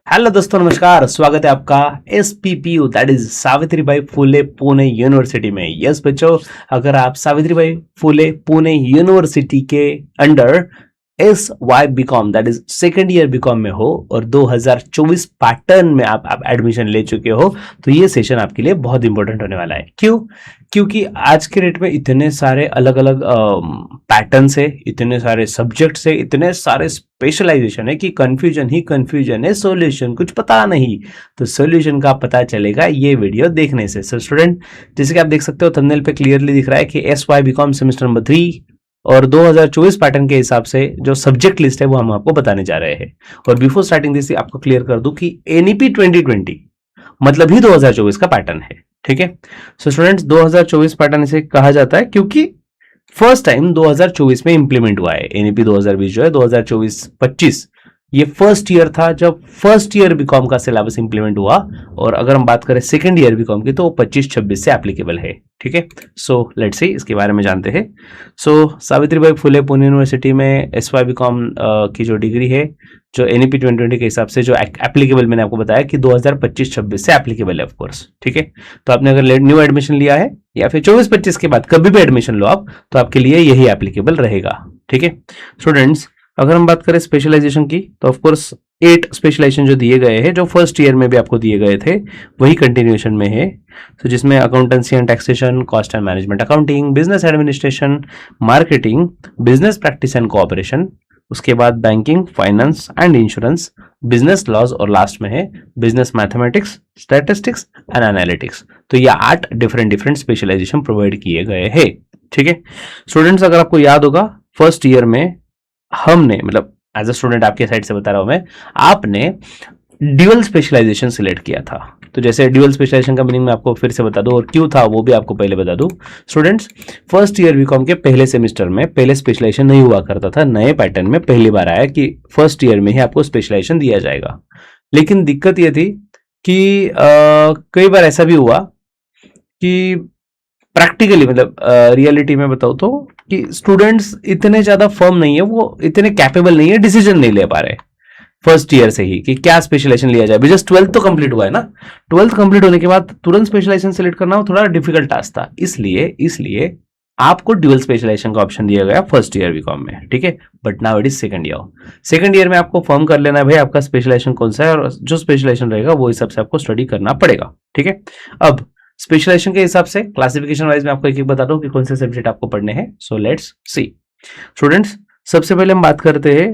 Hello दोस्तों, नमस्कार। स्वागत है आपका SPPU that is Savitribai Phule Pune university में। यस बच्चों, अगर आप सावित्रीबाई फुले पुणे यूनिवर्सिटी के under SY BCom that is second year BCom में हो और 2024 पैटर्न में आप एडमिशन ले चुके हो तो ये सेशन आपके लिए बहुत इंपॉर्टेंट होने वाला है। क्यों? क्योंकि आज के डेट में इतने सारे अलग अलग पैटर्न है, इतने सारे सब्जेक्ट्स है, इतने सारे स्पेशलाइजेशन है कि कंफ्यूजन ही कंफ्यूजन है, सॉल्यूशन कुछ पता नहीं। तो सॉल्यूशन का पता चलेगा ये वीडियो देखने से। सो स्टूडेंट, जैसे कि आप देख सकते हो थंबनेल पे क्लियरली दिख रहा है कि SY BCom सेमेस्टर नंबर 3 और 2024 पैटर्न के हिसाब से जो सब्जेक्ट लिस्ट है वो हम आपको बताने जा रहे हैं। और बिफोर स्टार्टिंग दिस आपको क्लियर कर दूं कि NEP 2020 मतलब ही 2024 का पैटर्न है। ठीक है। सो स्टूडेंट्स, 2024 पैटर्न इसे कहा जाता है क्योंकि फर्स्ट टाइम 2024 में इंप्लीमेंट हुआ है। NEP 2020 जो है 2024-25 ये फर्स्ट ईयर था जब फर्स्ट ईयर बीकॉम का सिलेबस इंप्लीमेंट हुआ। और अगर हम बात करें सेकंड ईयर बीकॉम की तो 25-26 से एप्लीकेबल है। ठीक है। सो लेट्स सी इसके बारे में जानते हैं। सो सावित्रीबाई फुले पुणे यूनिवर्सिटी में SY BCom की जो डिग्री है जो NEP 2020 के हिसाब से जो एप्लीकेबल, मैंने आपको बताया कि 2025-26 से एप्लीकेबल है ऑफकोर्स। ठीक है। तो आपने अगर न्यू एडमिशन लिया है या फिर 24-25 के बाद कभी भी एडमिशन लो आप, तो आपके लिए यही एप्लीकेबल रहेगा। ठीक है स्टूडेंट्स, अगर हम बात करें स्पेशलाइजेशन की तो ऑफकोर्स 8 स्पेशलाइजेशन जो दिए गए हैं जो फर्स्ट ईयर में भी आपको दिए गए थे वही कंटिन्यूएशन में है। तो जिसमें accountancy and taxation, cost and management accounting, business administration, marketing, business practice and cooperation, उसके बाद banking, finance and insurance, business laws और लास्ट में है business mathematics, statistics and analytics. तो ये 8 डिफरेंट स्पेशलाइजेशन प्रोवाइड किए गए हैं। ठीक है स्टूडेंट्स, अगर आपको याद होगा फर्स्ट ईयर में हमने, मतलब एज अ स्टूडेंट आपके साइड से बता रहा हूं मैं, आपने ड्यूअल स्पेशलाइजेशन सिलेक्ट किया था। तो जैसे ड्यूअल स्पेशलाइजेशन का मीनिंग मैं आपको फिर से बता दूं और क्यों था वो भी आपको पहले बता दूं। स्टूडेंट्स, फर्स्ट ईयर बीकॉम के पहले सेमेस्टर में पहले स्पेशलाइजेशन नहीं हुआ करता था। नए पैटर्न में पहली बार आया कि फर्स्ट ईयर में ही आपको स्पेशलाइजेशन दिया जाएगा। लेकिन दिक्कत ये थी कि कई बार ऐसा भी हुआ कि प्रैक्टिकली, मतलब रियलिटी में बताओ तो कि स्टूडेंट्स इतने ज्यादा फर्म नहीं है, वो इतने कैपेबल नहीं है, डिसीजन नहीं ले पा रहे फर्स्ट ईयर से ही कि क्या स्पेशलाइजेशन लिया जाए। जस्ट 12th तो कंप्लीट हुआ है ना। 12th कंप्लीट होने के बाद तुरंत स्पेशलाइजेशन सेलेक्ट करना वो थोड़ा डिफिकल्ट टास्क था। इसलिए आपको ड्यूअल स्पेशलाइजेशन का ऑप्शन दिया गया फर्स्ट ईयर बीकॉम में। ठीक है। But now it is second year. Second year में आपको फॉर्म कर लेना है भाई आपका स्पेशलाइजेशन कौन सा है, और जो स्पेशलाइजेशन रहेगा वो हिसाब से आपको स्टडी करना पड़ेगा। ठीक है। अब स्पेशलाइजेशन के हिसाब से क्लासिफिकेशन वाइज में आपको एक बता दूं कि कौन से सब्जेक्ट आपको पढ़ने हैं। सो लेट्स सी स्टूडेंट्स, सबसे पहले हम बात करते हैं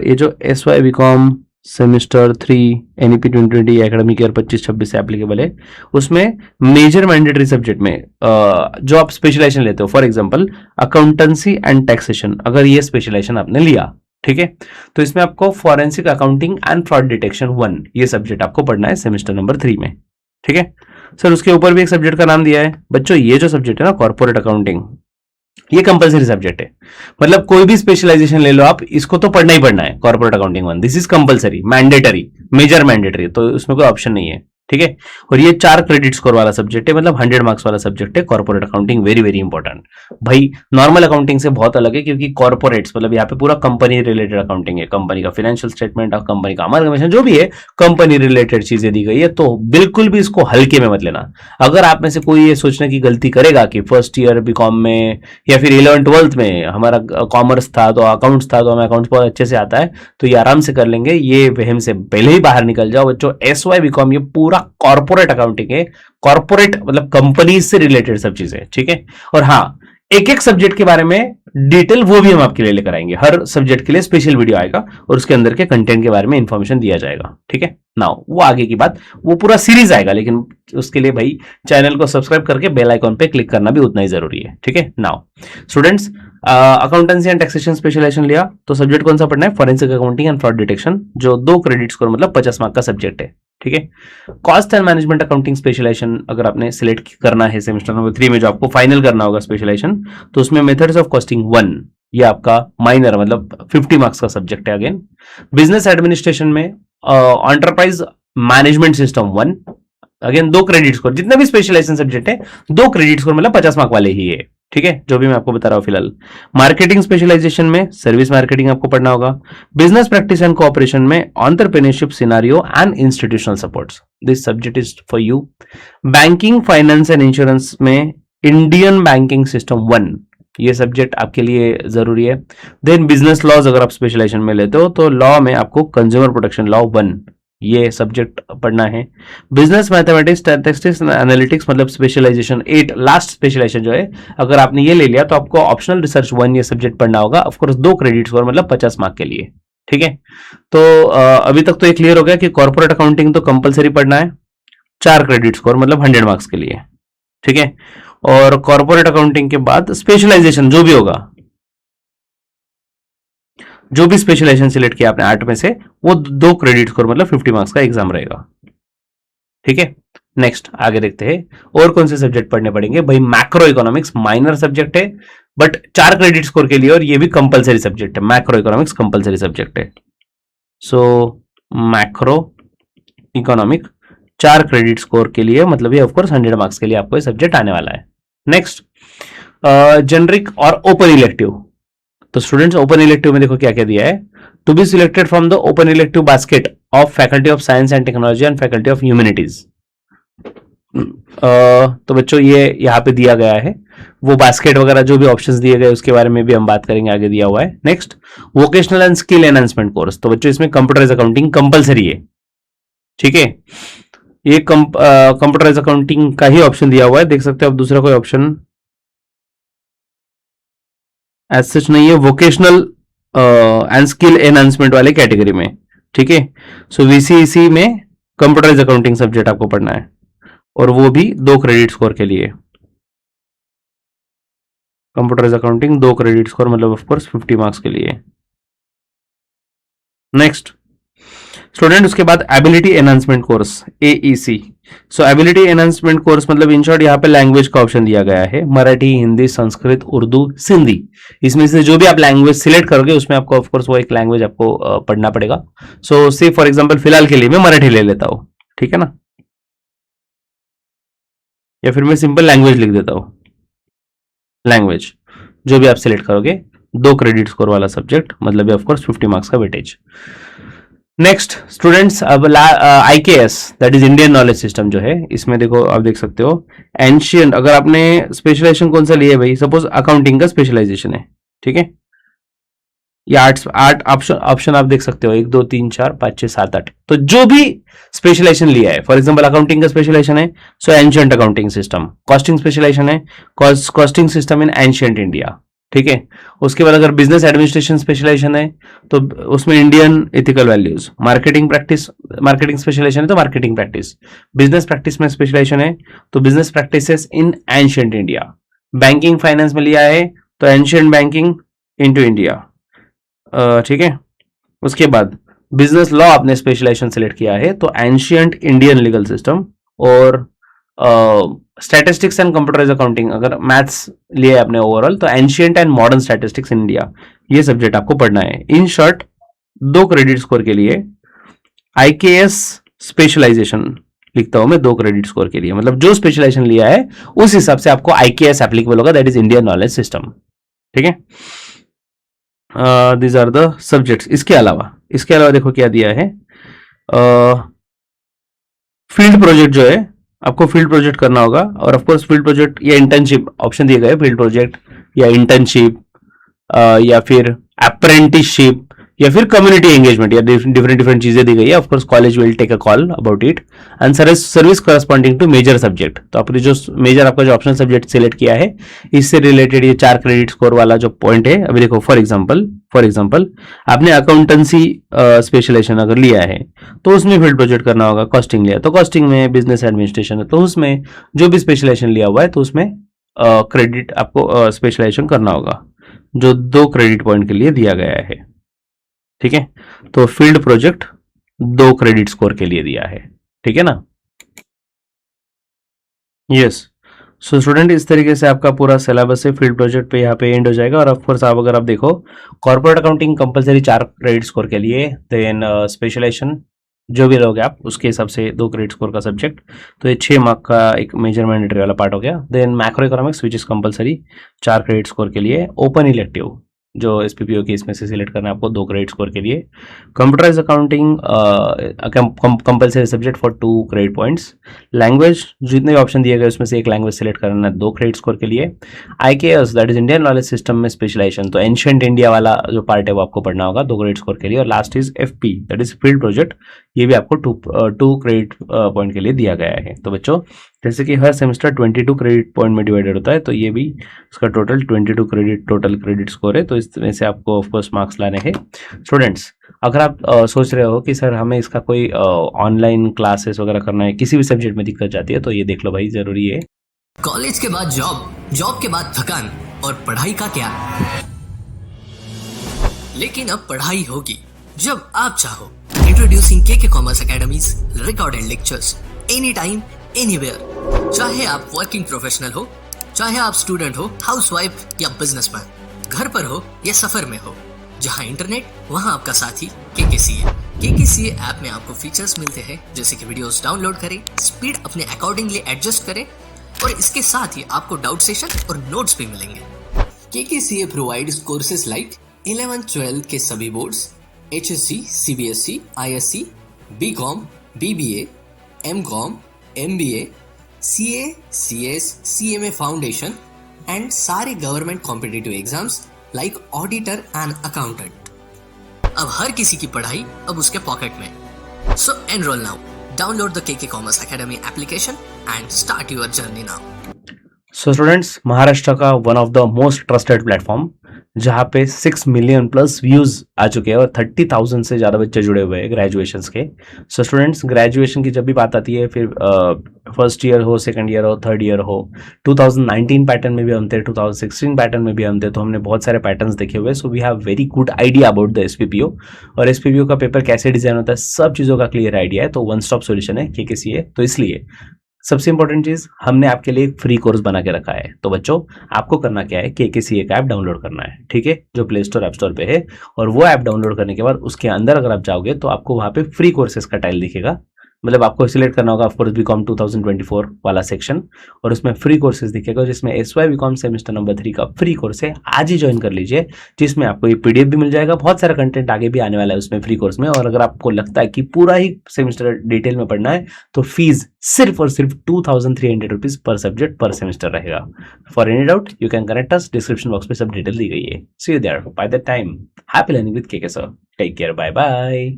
ये जो SY BCom semester 3 NEP 2020 academic year 25-26 से एप्लीकेबल है। उसमें मेजर मैंडेटरी सब्जेक्ट में जो आप स्पेशलाइजेशन लेते हो, for example accountancy and taxation, अगर ये स्पेशलाइजेशन आपने लिया, ठीक है, तो इसमें आपको forensic accounting and fraud detection 1 ये सब्जेक्ट आपको पढ़ना है सेमेस्टर नंबर 3 में। ठीक है सर, उसके ऊपर भी एक सब्जेक्ट का नाम दिया है बच्चों। ये जो सब्जेक्ट है ना, कॉर्पोरेट अकाउंटिंग, ये कंपलसरी सब्जेक्ट है। मतलब कोई भी स्पेशलाइजेशन ले लो आप, इसको तो पढ़ना ही पढ़ना है। Corporate accounting 1 this is compulsory, mandatory, major mandatory, तो उसमें कोई ऑप्शन नहीं है। ठीक है। और ये 4 क्रेडिट स्कोर वाला सब्जेक्ट है, मतलब 100 मार्क्स वाला सब्जेक्ट है। Corporate accounting very very important भाई, नॉर्मल अकाउंटिंग से बहुत अलग है क्योंकि कॉर्पोरेट्स मतलब यहाँ पे पूरा कंपनी रिलेटेड अकाउंटिंग है। कंपनी का फाइनेंशियल स्टेटमेंट और कंपनी का अमालगमेशन जो भी है, कंपनी रिलेटेड चीजें दी गई है। तो बिल्कुल भी इसको हल्के में मत लेना। अगर आप में से कोई ये सोचने की गलती करेगा कि फर्स्ट ईयर बीकॉम में या फिर 11th-12th में हमारा कॉमर्स था तो अकाउंट्स था तो हमें अकाउंट्स बहुत अच्छे से आता है तो ये आराम से कर लेंगे, ये वहम से पहले ही बाहर निकल जाओ बच्चों। SY BCom ये पूरा कॉर्पोरेट अकाउंटिंग है। कॉर्पोरेट मतलब कंपनी से रिलेटेड सब चीजें। ठीक है। और हाँ, एक एक सब्जेक्ट के बारे में डिटेल वो भी हम आपके लिए लेकर आएंगे। हर सब्जेक्ट के लिए स्पेशल वीडियो आएगा और उसके अंदर के कंटेंट के बारे में इंफॉर्मेशन दिया जाएगा। ठीक है। नाउ वो आगे की बात, वो पूरा सीरीज आएगा, लेकिन उसके लिए भाई चैनल को सब्सक्राइब करके बेल आइकॉन पे क्लिक करना भी उतना ही जरूरी है। ठीक है। Now students, accountancy and taxation specialisation लिया तो सब्जेक्ट कौन सा पढ़ना है? Forensic accounting and fraud detection, जो 2 क्रेडिट स्कोर मतलब 50 मार्क का सब्जेक्ट है। ठीक है। Cost and management accounting specialisation अगर आपने सिलेक्ट करना है सेमेस्टर नंबर 3 में, जो आपको फाइनल करना होगा स्पेशलाइजेशन, तो उसमें मेथड्स ऑफ कॉस्टिंग 1 ये आपका माइनर मतलब 50 मार्क्स का सब्जेक्ट है। अगेन बिजनेस एडमिनिस्ट्रेशन में enterprise management system 1, again 2 credit score, जितने भी स्पेशलाइजेशन सब्जेक्ट है 2 क्रेडिट स्कोर मतलब 50 मार्क वाले ही है, ठीक है, जो भी मैं आपको बता रहा हूं फिलहाल। मार्केटिंग स्पेशलाइजेशन में सर्विस मार्केटिंग आपको पढ़ना होगा। बिजनेस प्रैक्टिस एंड कोऑपरेशन में entrepreneurship scenario and institutional supports, this subject is for you. Banking finance and insurance में इंडियन बैंकिंग सिस्टम 1, ये सब्जेक्ट आपके लिए जरूरी है। देन बिजनेस लॉज अगर आप स्पेशलाइजेशन में लेते हो तो लॉ में आपको कंज्यूमर प्रोटेक्शन लॉ 1, ये सब्जेक्ट पढ़ना है। बिजनेस मैथमेटिक्स स्टैटिस्टिक्स एनालिटिक्स मतलब स्पेशलाइजेशन 8, लास्ट स्पेशलाइजेशन जो है, अगर आपने ये ले लिया तो आपको ऑप्शनल रिसर्च 1 ये सब्जेक्ट पढ़ना होगा, ऑफकोर्स 2 क्रेडिट स्कोर मतलब 50 मार्क के लिए, ठीक है। तो अभी तक तो ये क्लियर हो गया कि कॉर्पोरेट अकाउंटिंग तो कंपलसरी पढ़ना है, 4 क्रेडिट स्कोर मतलब 100 मार्क्स के लिए, ठीक है। और कॉर्पोरेट अकाउंटिंग के बाद स्पेशलाइजेशन जो भी होगा, जो भी स्पेशलाइजेशन सिलेक्ट किया आपने 8 में से, वो 2 क्रेडिट स्कोर मतलब 50 मार्क्स का एग्जाम रहेगा, ठीक है। नेक्स्ट आगे देखते हैं और कौन से सब्जेक्ट पढ़ने पड़ेंगे भाई। मैक्रो इकोनॉमिक्स माइनर सब्जेक्ट है बट 4 क्रेडिट स्कोर के लिए, और ये भी कंपलसरी सब्जेक्ट है, मैक्रो इकोनॉमिक्स कंपलसरी सब्जेक्ट है। सो मैक्रो इकोनॉमिक 4 क्रेडिट स्कोर के लिए, मतलब ये ऑफकोर्स 100 मार्क्स के लिए आपको ये सब्जेक्ट आने वाला है। नेक्स्ट जेनरिक और ओपन इलेक्टिव, तो स्टूडेंट्स ओपन इलेक्टिव में देखो क्या क्या दिया है। To be selected from the open elective basket of faculty of science and technology and faculty of humanities, तो बच्चों ये यहाँ पे दिया गया है, वो बास्केट वगैरह जो भी ऑप्शंस दिए गए उसके बारे में भी हम बात करेंगे, आगे दिया हुआ है। Next vocational and skill enhancement course, तो बच्चों इसमें कंप्यूटराइज अकाउंटिंग कंपलसरी है, ठीक है। ये कंप्यूटराइज अकाउंटिंग का ही ऑप्शन दिया हुआ है, देख सकते हो आप, दूसरा कोई ऑप्शन एज सच नहीं है, वोकेशनल एंड स्किल एनहांसमेंट वाले कैटेगरी में, ठीक है। सो वीसीईसी में कंप्यूटराइज अकाउंटिंग सब्जेक्ट आपको पढ़ना है, और वो भी 2 क्रेडिट स्कोर के लिए। कंप्यूटराइज अकाउंटिंग 2 क्रेडिट स्कोर मतलब ऑफकोर्स 50 मार्क्स के लिए। नेक्स्ट स्टूडेंट, उसके बाद एबिलिटी एनहांसमेंट कोर्स एईसी। सो एबिलिटी एनहांसमेंट कोर्स मतलब इन शॉर्ट यहाँ पे लैंग्वेज का ऑप्शन दिया गया है, मराठी, हिंदी, संस्कृत, उर्दू, सिंधी, इसमें से जो भी आप लैंग्वेज सिलेक्ट करोगे उसमें आपको ऑफकोर्स वो एक लैंग्वेज आपको पढ़ना पड़ेगा। सो से फॉर एग्जांपल फिलहाल के लिए मैं मराठी ले लेता हूं, ठीक है ना, या फिर मैं सिंपल लैंग्वेज लिख देता हूं, लैंग्वेज जो भी आप सिलेक्ट करोगे, 2 क्रेडिट स्कोर वाला सब्जेक्ट, मतलब ऑफकोर्स 50 मार्क्स का वेटेज। नेक्स्ट स्टूडेंट्स, अब IKS that is Indian knowledge system जो है, इसमें देखो आप देख सकते हो एंशियंट, अगर आपने स्पेशलाइजेशन कौन सा लिया है भाई, सपोज अकाउंटिंग का स्पेशलाइजेशन है, ठीक है, ये 8 ऑप्शन आप देख सकते हो, 1 2 3 4 5 6 7 8, तो जो भी स्पेशलाइजेशन लिया है, फॉर एग्जांपल अकाउंटिंग का स्पेशलाइजेशन है, so ancient accounting system, costing specialisation है, costing system in ancient India, ठीक है। उसके बाद अगर बिजनेस एडमिनिस्ट्रेशन स्पेशलाइजेशन है तो उसमें Indian ethical values, marketing practice, marketing specialisation है तो मार्केटिंग प्रैक्टिस, बिजनेस प्रैक्टिस में स्पेशलाइजेशन है तो business practices in ancient India, banking finance में लिया है तो एंशियंट बैंकिंग इनटू इंडिया, ठीक है। उसके बाद बिजनेस लॉ आपने स्पेशलाइजेशन सेलेक्ट किया है तो एंशियंट इंडियन लीगल सिस्टम, और स्टैटिस्टिक्स एंड कंप्यूटराइज अकाउंटिंग अगर मैथ्स लिए आपने ओवरऑल तो ancient and modern statistics in India, ये सब्जेक्ट आपको पढ़ना है। इन शॉर्ट 2 क्रेडिट स्कोर के लिए IKS स्पेशलाइजेशन लिखता हूं मैं 2 क्रेडिट स्कोर के लिए, मतलब जो स्पेशलाइजेशन लिया है उस हिसाब से आपको IKS एप्लीकेबल होगा, that is Indian knowledge system, ठीक है। These are the subjects. इसके अलावा देखो क्या दिया है, फील्ड प्रोजेक्ट जो है आपको फील्ड प्रोजेक्ट करना होगा, और ऑफ कोर्स फील्ड प्रोजेक्ट या इंटर्नशिप ऑप्शन दिए गए, फील्ड प्रोजेक्ट या इंटर्नशिप या फिर अप्रेंटिसशिप या फिर कम्युनिटी एंगेजमेंट या डिफरेंट चीजें दी गई है। Of course college will take a call about it, and service corresponding to major subject, तो आपने जो मेजर आपका जो ऑप्शनल सब्जेक्ट सिलेक्ट किया है इससे रिलेटेड ये 4 क्रेडिट स्कोर वाला जो पॉइंट है, अभी देखो फॉर एग्जाम्पल आपने अकाउंटेंसी स्पेशलाइजेशन अगर लिया है तो उसमें फील्ड प्रोजेक्ट करना होगा, कॉस्टिंग लिया तो कॉस्टिंग में, बिजनेस एडमिनिस्ट्रेशन है तो उसमें, जो भी स्पेशलाइजेशन लिया हुआ है तो उसमें क्रेडिट आपको स्पेशलाइजेशन करना होगा, जो 2 क्रेडिट पॉइंट के लिए दिया गया है, ठीक है। तो फील्ड प्रोजेक्ट 2 क्रेडिट स्कोर के लिए दिया है, ठीक है ना, यस। सो स्टूडेंट इस तरीके से आपका पूरा सिलेबस है फील्ड प्रोजेक्ट पे यहाँ पे एंड हो जाएगा। और ऑफकोर्स आप अगर आप देखो corporate accounting compulsory 4 credit score के लिए, देन स्पेशलाइजेशन जो भी लोगे आप उसके हिसाब से 2 क्रेडिट स्कोर का सब्जेक्ट। तो ये 6 मार्क का एक मेजर मैंडेटरी वाला पार्ट हो गया। Then macroeconomics which is compulsory 4 credit score के लिए। ओपन इलेक्टिव जो एसपीपीओ के इसमें से सिलेक्ट करना है आपको 2 क्रेडिट स्कोर के लिए। Computerise accounting compulsory subject for 2 credit points. Language जितने भी ऑप्शन दिए गए उसमें से एक लैंग्वेज सिलेक्ट करना है 2 क्रेडिट स्कोर के लिए। IKS that is Indian knowledge system में स्पेशलाइजेशन, तो एंशिएंट इंडिया वाला जो पार्ट है वो आपको पढ़ना होगा 2 क्रेडिट स्कोर के लिए। और last is FP that is field project, ये भी आपको 2 क्रेडिट पॉइंट के लिए दिया गया है। तो बच्चों जैसे कि हर सेमेस्टर 22 क्रेडिट पॉइंट में डिवाइडेड होता है, तो ये भी इसका total 22 credit total credit score है। तो इसमें से आपको ऑफकोर्स मार्क्स लाने हैं। स्टूडेंट्स अगर आप सोच रहे हो कि सर हमें इसका कोई ऑनलाइन क्लासेस वगैरह करना है, किसी भी सब्जेक्ट में दिक्कत जाती है, तो ये देख लो भाई, जरूरी है। कॉलेज के बाद जॉब, जॉब के बाद थकान और पढ़ाई का क्या। लेकिन अब पढ़ाई होगी जब आप चाहो। इंट्रोड्यूसिंग के commerce academies recorded lectures any time anywhere. चाहे आप वर्किंग प्रोफेशनल हो, चाहे आप स्टूडेंट हो, हाउसवाइफ या बिजनेसमैन, घर पर हो या सफर में हो, जहां इंटरनेट वहां आपका साथी KKCA। KKCA ऐप में आपको फीचर्स मिलते हैं जैसे कि वीडियोस डाउनलोड करें, स्पीड अपने अकॉर्डिंगली एडजस्ट करें, और इसके साथ ही आपको डाउट सेशन और नोट्स भी मिलेंगे। KKCA प्रोवाइड्स कोर्सेज लाइक 11-12 के सभी boards, HSC, CBSE, ISC, BCom, BBA, MCom, MBA, CA, CS, CMA foundation and सारे government competitive exams like auditor and accountant. अब हर किसी की पढ़ाई अब उसके पॉकेट में। So enroll now, download the KK commerce academy application and start your journey now. So students Maharashtra का one of the most trusted platform, जहाँ पे 6 मिलियन प्लस व्यूज आ चुके हैं और 30,000 से ज़्यादा बच्चे जुड़े हुए हैं ग्रेजुएशन के। सो स्टूडेंट्स ग्रेजुएशन की जब भी बात आती है, फिर फर्स्ट ईयर हो, सेकंड ईयर हो, थर्ड ईयर हो, 2019 पैटर्न में भी हम थे, 2016 पैटर्न में भी हम थे, तो हमने बहुत सारे पैटर्न्स देखे हुए। So we have very good idea about the SPPO, और SPPO का पेपर कैसे डिजाइन होता है, सब चीज़ों का क्लियर आइडिया है। तो वन स्टॉप सोल्यूशन है KKCA। तो इसलिए सबसे इंपॉर्टेंट चीज, हमने आपके लिए एक फ्री कोर्स बना के रखा है। तो बच्चों आपको करना क्या है, KKCA का ऐप डाउनलोड करना है, ठीक है, जो प्ले स्टोर ऐप स्टोर पे है। और वो ऐप डाउनलोड करने के बाद उसके अंदर अगर आप जाओगे तो आपको वहां पे फ्री कोर्सेज का टाइल दिखेगा। मतलब आपको सिलेक्ट करना होगा ऑफकोर्स BCom 2024 वाला सेक्शन, और उसमें फ्री कोर्सेज दिखेगा, जिसमें SY BCom सेमेस्टर नंबर 3 का फ्री कोर्स है। आज ही ज्वाइन कर लीजिए, जिसमें आपको ये PDF भी मिल जाएगा, बहुत सारा कंटेंट आगे भी आने वाला है उसमें फ्री कोर्स में। और अगर आपको लगता है कि पूरा ही सेमेस्टर डिटेल में पढ़ना है, तो फीस सिर्फ और सिर्फ 2300 रुपीज पर सब्जेक्ट पर सेमेस्टर रहेगा। For any doubt you can connect us, description box में सब डिटेल दी गई है। See you there, by the time happy learning with KK sir, take care, bye bye.